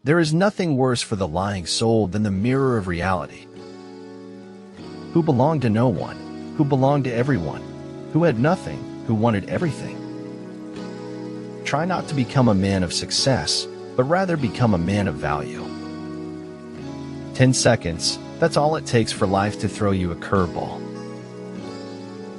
There is nothing worse for the lying soul than the mirror of reality. Who belonged to no one, who belonged to everyone, who had nothing, who wanted everything. Try not to become a man of success, but rather become a man of value. 10 seconds, that's all it takes for life to throw you a curveball.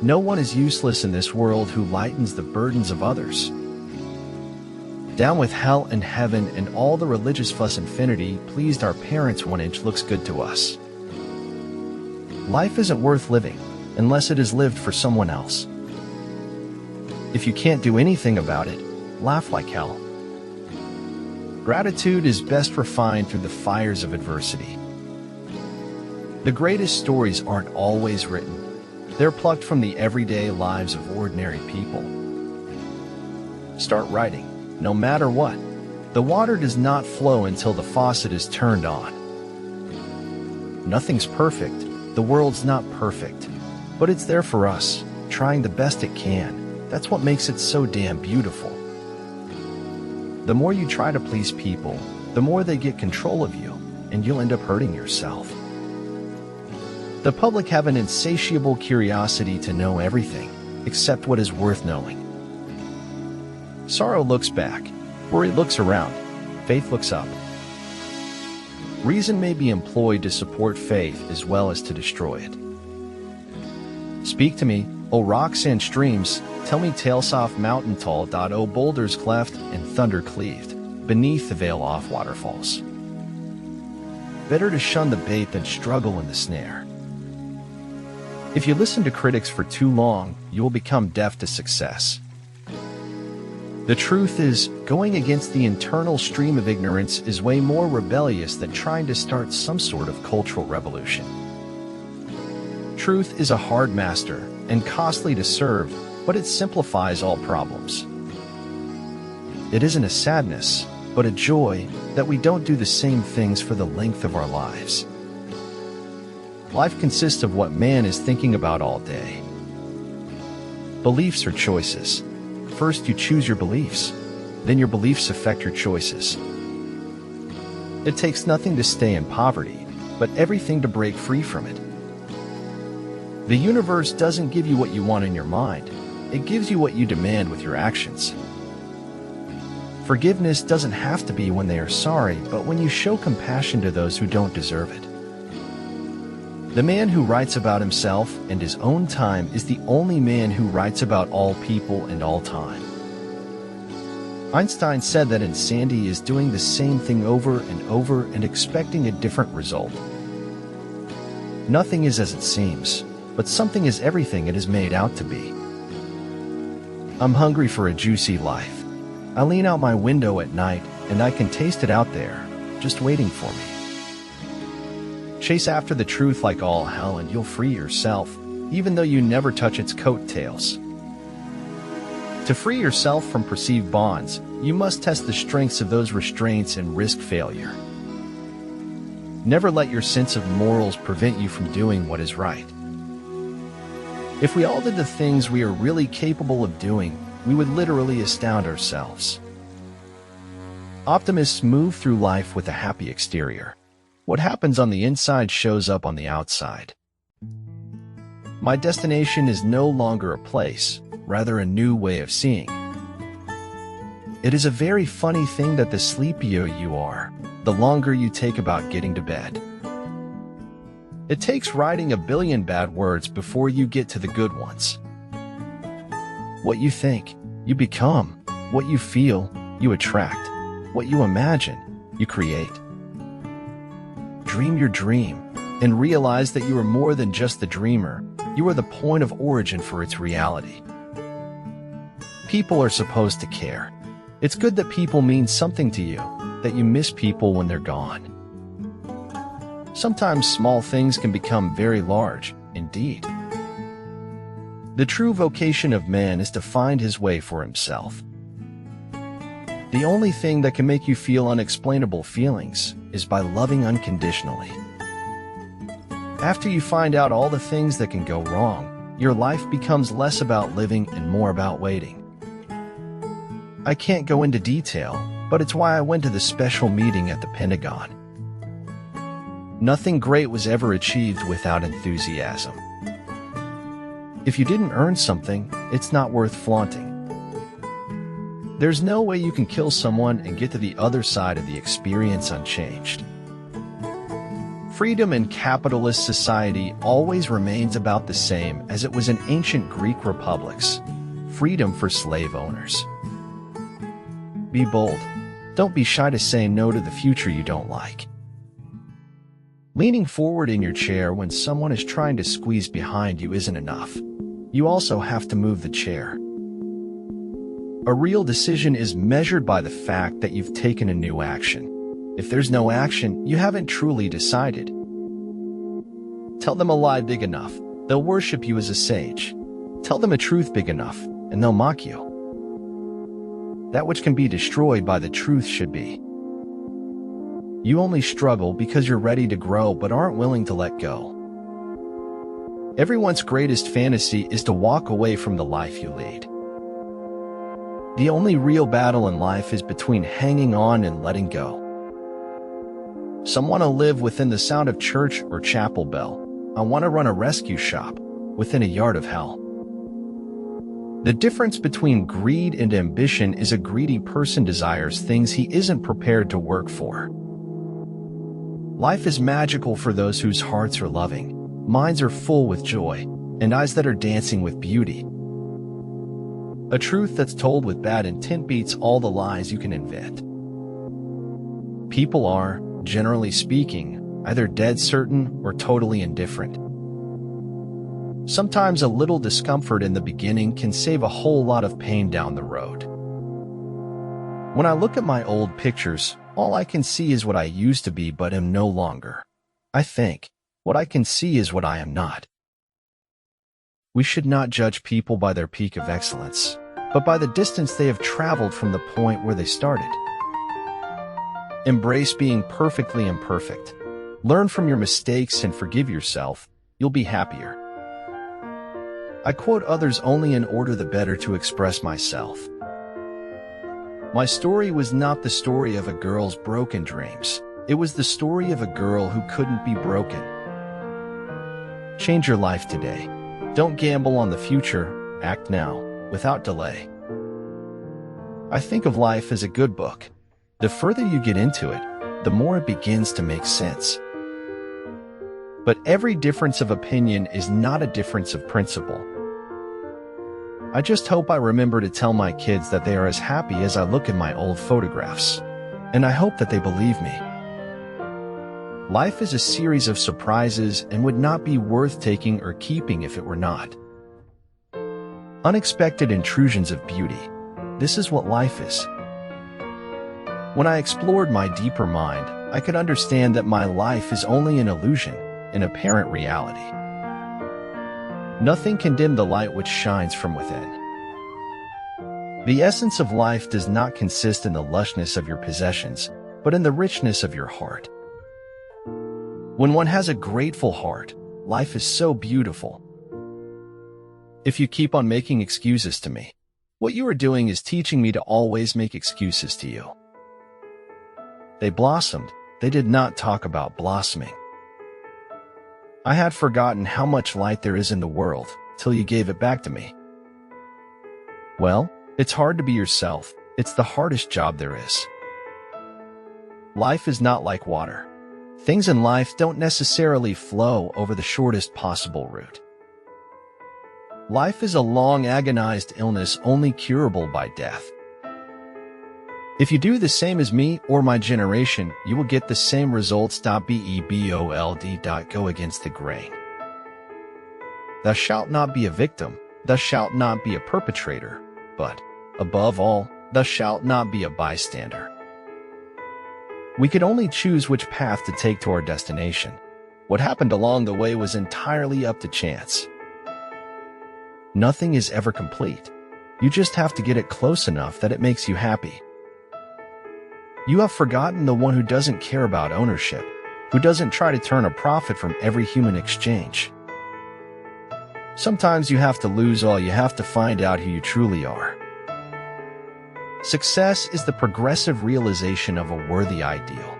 No one is useless in this world who lightens the burdens of others. Down with hell and heaven and all the religious fuss. Infinity pleased our parents 1 inch looks good to us. Life isn't worth living unless it is lived for someone else. If you can't do anything about it, laugh like hell. Gratitude is best refined through the fires of adversity. The greatest stories aren't always written. They're plucked from the everyday lives of ordinary people. Start writing, no matter what. The water does not flow until the faucet is turned on. Nothing's perfect. The world's not perfect. But it's there for us, trying the best it can. That's what makes it so damn beautiful. The more you try to please people, the more they get control of you, and you'll end up hurting yourself. The public have an insatiable curiosity to know everything, except what is worth knowing. Sorrow looks back, worry looks around, faith looks up. Reason may be employed to support faith as well as to destroy it. Speak to me, O rocks and streams, tell me tales off mountain tall. O boulders cleft and thunder cleaved, beneath the veil off waterfalls. Better to shun the bait than struggle in the snare. If you listen to critics for too long, you will become deaf to success. The truth is, going against the internal stream of ignorance is way more rebellious than trying to start some sort of cultural revolution. Truth is a hard master and costly to serve, but it simplifies all problems. It isn't a sadness, but a joy that we don't do the same things for the length of our lives. Life consists of what man is thinking about all day. Beliefs are choices. First you choose your beliefs, then your beliefs affect your choices. It takes nothing to stay in poverty, but everything to break free from it. The universe doesn't give you what you want in your mind, it gives you what you demand with your actions. Forgiveness doesn't have to be when they are sorry, but when you show compassion to those who don't deserve it. The man who writes about himself and his own time is the only man who writes about all people and all time. Einstein said that insanity is doing the same thing over and over and expecting a different result. Nothing is as it seems, but something is everything it is made out to be. I'm hungry for a juicy life. I lean out my window at night and I can taste it out there, just waiting for me. Chase after the truth like all hell and you'll free yourself, even though you never touch its coattails. To free yourself from perceived bonds, you must test the strengths of those restraints and risk failure. Never let your sense of morals prevent you from doing what is right. If we all did the things we are really capable of doing, we would literally astound ourselves. Optimists move through life with a happy exterior. What happens on the inside shows up on the outside. My destination is no longer a place, rather a new way of seeing. It is a very funny thing that the sleepier you are, the longer you take about getting to bed. It takes writing a billion bad words before you get to the good ones. What you think, you become. What you feel, you attract. What you imagine, you create. Dream your dream, and realize that you are more than just the dreamer. You are the point of origin for its reality. People are supposed to care. It's good that people mean something to you, that you miss people when they're gone. Sometimes small things can become very large, indeed. The true vocation of man is to find his way for himself. The only thing that can make you feel unexplainable feelings is by loving unconditionally. After you find out all the things that can go wrong, your life becomes less about living and more about waiting. I can't go into detail, but it's why I went to the special meeting at the Pentagon. Nothing great was ever achieved without enthusiasm. If you didn't earn something, it's not worth flaunting. There's no way you can kill someone and get to the other side of the experience unchanged. Freedom in capitalist society always remains about the same as it was in ancient Greek republics. Freedom for slave owners. Be bold. Don't be shy to say no to the future you don't like. Leaning forward in your chair when someone is trying to squeeze behind you isn't enough. You also have to move the chair. A real decision is measured by the fact that you've taken a new action. If there's no action, you haven't truly decided. Tell them a lie big enough, they'll worship you as a sage. Tell them a truth big enough, and they'll mock you. That which can be destroyed by the truth should be. You only struggle because you're ready to grow but aren't willing to let go. Everyone's greatest fantasy is to walk away from the life you lead. The only real battle in life is between hanging on and letting go. Some want to live within the sound of church or chapel bell. I want to run a rescue shop within a yard of hell. The difference between greed and ambition is a greedy person desires things he isn't prepared to work for. Life is magical for those whose hearts are loving, minds are full with joy, and eyes that are dancing with beauty. A truth that's told with bad intent beats all the lies you can invent. People are, generally speaking, either dead certain or totally indifferent. Sometimes a little discomfort in the beginning can save a whole lot of pain down the road. When I look at my old pictures, all I can see is what I used to be but am no longer. I think, what I can see is what I am not. We should not judge people by their peak of excellence, but by the distance they have traveled from the point where they started. Embrace being perfectly imperfect. Learn from your mistakes and forgive yourself. You'll be happier. I quote others only in order the better to express myself. My story was not the story of a girl's broken dreams. It was the story of a girl who couldn't be broken. Change your life today. Don't gamble on the future. Act now, without delay. I think of life as a good book. The further you get into it, the more it begins to make sense. But every difference of opinion is not a difference of principle. I just hope I remember to tell my kids that they are as happy as I look in my old photographs. And I hope that they believe me. Life is a series of surprises and would not be worth taking or keeping if it were not. Unexpected intrusions of beauty. This is what life is. When I explored my deeper mind, I could understand that my life is only an illusion, an apparent reality. Nothing can dim the light which shines from within. The essence of life does not consist in the lushness of your possessions, but in the richness of your heart. When one has a grateful heart, life is so beautiful. If you keep on making excuses to me, what you are doing is teaching me to always make excuses to you. They blossomed. They did not talk about blossoming. I had forgotten how much light there is in the world till you gave it back to me. Well, it's hard to be yourself. It's the hardest job there is. Life is not like water. Things in life don't necessarily flow over the shortest possible route. Life is a long, agonized illness only curable by death. If you do the same as me or my generation, you will get the same results. Bebold. Go against the grain. Thou shalt not be a victim, thou shalt not be a perpetrator, but, above all, thou shalt not be a bystander. We could only choose which path to take to our destination. What happened along the way was entirely up to chance. Nothing is ever complete. You just have to get it close enough that it makes you happy. You have forgotten the one who doesn't care about ownership, who doesn't try to turn a profit from every human exchange. Sometimes you have to lose all. You have to find out who you truly are. Success is the progressive realization of a worthy ideal.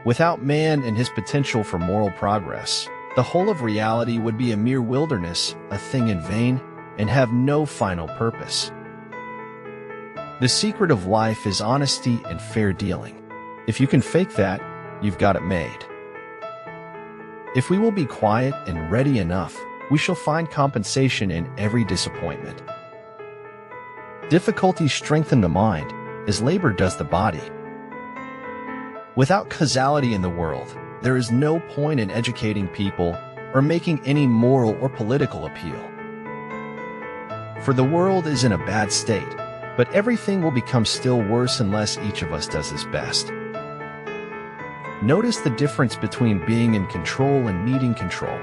Without man and his potential for moral progress, the whole of reality would be a mere wilderness, a thing in vain, and have no final purpose. The secret of life is honesty and fair dealing. If you can fake that, you've got it made. If we will be quiet and ready enough, we shall find compensation in every disappointment. Difficulties strengthen the mind, as labor does the body. Without causality in the world, there is no point in educating people or making any moral or political appeal. For the world is in a bad state, but everything will become still worse unless each of us does his best. Notice the difference between being in control and needing control.